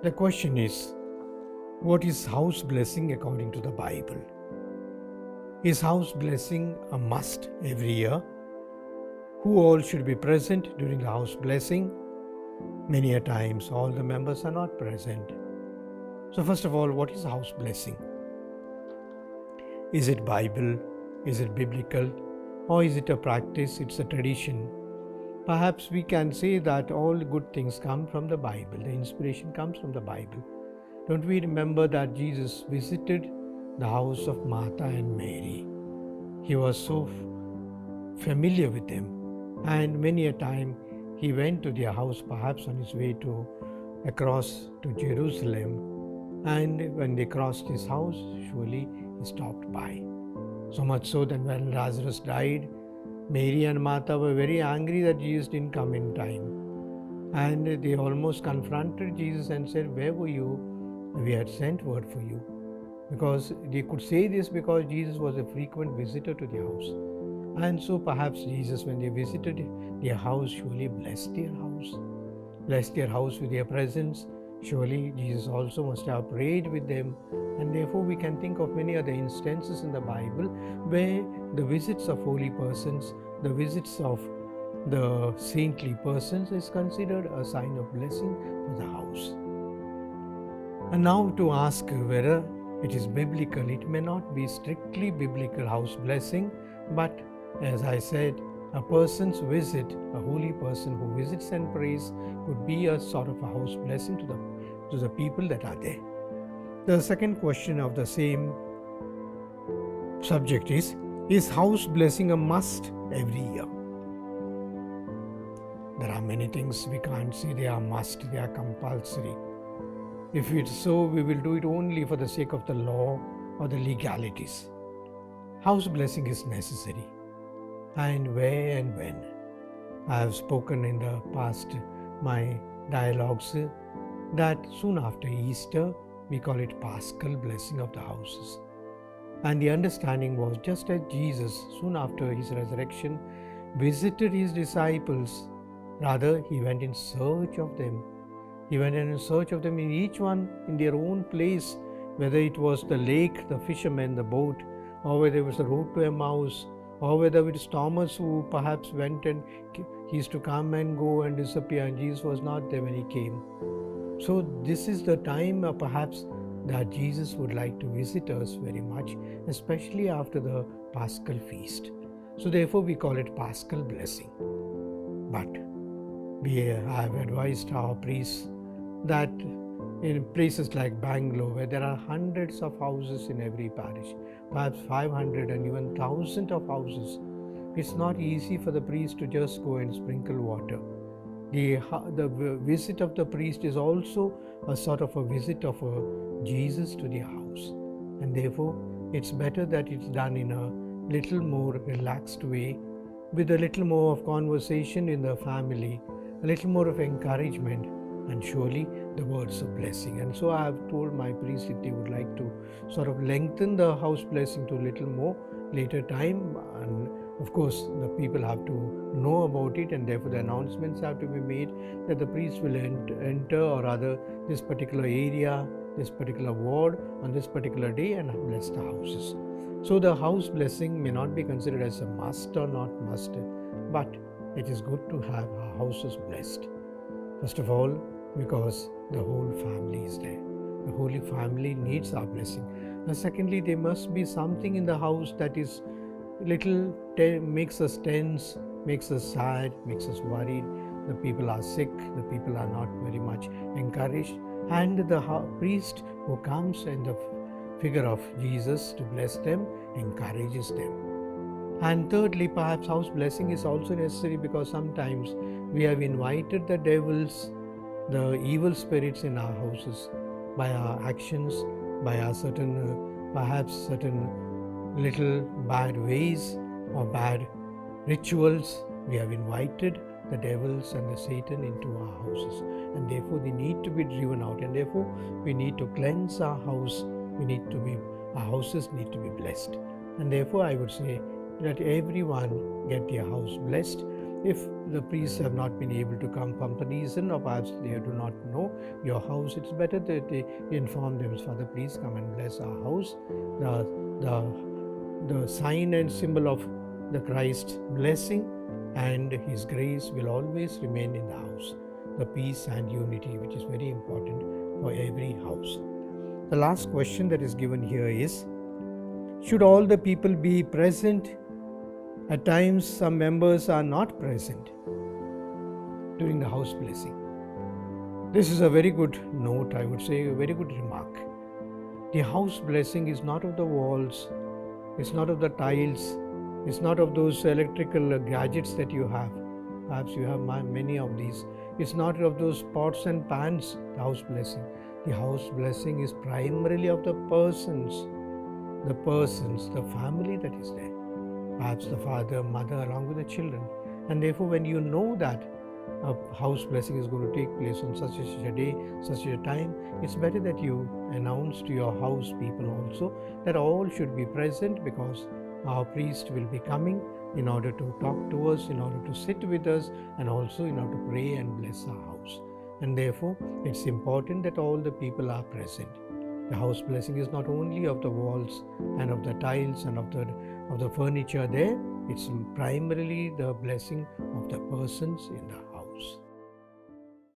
The question is, what is house blessing according to the Bible? Is house blessing a must every year? Who all should be present during the house blessing? Many a times all the members are not present. So first of all, what is house blessing? Is it Bible? Is it biblical? Or is it a practice? It's a tradition. Perhaps we can say that all good things come from the Bible. The inspiration comes from the Bible. Don't we remember that Jesus visited the house of Martha and Mary? He was so familiar with them, and many a time he went to their house, perhaps on his way across to Jerusalem, and when they crossed his house, surely he stopped by. So much so that when Lazarus died, Mary and Martha were very angry that Jesus didn't come in time. And they almost confronted Jesus and said, "Where were you? We had sent word for you." Because they could say this because Jesus was a frequent visitor to their house. And so perhaps Jesus, when they visited their house, surely blessed their house with their presence. Surely Jesus also must have prayed with them. And therefore we can think of many other instances in the Bible where the visits of holy persons, the visits of the saintly persons is considered a sign of blessing for the house. And now to ask whether it is biblical, it may not be strictly biblical house blessing, but as I said, a person's visit, a holy person who visits and prays, could be a sort of a house blessing to the people that are there. The second question of the same subject is house blessing a must every year? There are many things we can't say they are must, they are compulsory. If it's so, we will do it only for the sake of the law or the legalities. House blessing is necessary. And where and when? I have spoken in the past, my dialogues, that soon after Easter, we call it Paschal blessing of the houses. And the understanding was just as Jesus, soon after his resurrection, visited his disciples, rather he went in search of them. He went in search of them in each one in their own place, whether it was the lake, the fishermen, the boat, or whether it was the road to Emmaus, or whether it was Thomas who perhaps went and he used to come and go and disappear, and Jesus was not there when he came. So this is the time perhaps that Jesus would like to visit us very much, especially after the Paschal feast. So therefore we call it Paschal blessing. But we have advised our priests that in places like Bangalore, where there are hundreds of houses in every parish, perhaps 500 and even 1,000 of houses, it's not easy for the priest to just go and sprinkle water. The visit of the priest is also a sort of a visit of Jesus to the house. And therefore, it's better that it's done in a little more relaxed way, with a little more of conversation in the family, a little more of encouragement, and surely the words of blessing. And so I have told my priests if they would like to sort of lengthen the house blessing to a little more later time, and of course the people have to know about it, and therefore the announcements have to be made that the priest will enter, or rather this particular area, this particular ward on this particular day, and bless the houses. So the house blessing may not be considered as a must or not must, but it is good to have our houses blessed. First of all, because the whole family is there. The Holy Family needs our blessing. And secondly, there must be something in the house that is little makes us tense, makes us sad, makes us worried. The people are sick, the people are not very much encouraged, and the priest who comes in the figure of Jesus to bless them encourages them. And thirdly, perhaps house blessing is also necessary because sometimes we have invited the devils, the evil spirits in our houses by our actions, by our perhaps certain little bad ways or bad rituals. We have invited the devils and the Satan into our houses, and therefore they need to be driven out, and therefore we need to cleanse our house. Our houses need to be blessed. And therefore I would say that everyone get their house blessed, If the priests have not been able to come for some reason, or perhaps they do not know your house, it's better that they inform them, Father, please come and bless our house. The sign and symbol of the Christ's blessing and His grace will always remain in the house. The peace and unity, which is very important for every house. The last question that is given here is, should all the people be present? At times, some members are not present during the house blessing. This is a very good note, I would say, a very good remark. The house blessing is not of the walls, it's not of the tiles, it's not of those electrical gadgets that you have. Perhaps you have many of these. It's not of those pots and pans, the house blessing. The house blessing is primarily of the persons, the family that is there. Perhaps the father, mother, along with the children. And therefore, when you know that a house blessing is going to take place on such a day, such a time, it's better that you announce to your house people also that all should be present, because our priest will be coming in order to talk to us, in order to sit with us, and also in order to pray and bless our house. And therefore, it's important that all the people are present. The house blessing is not only of the walls and of the tiles and of the furniture there, it's primarily the blessing of the persons in the house.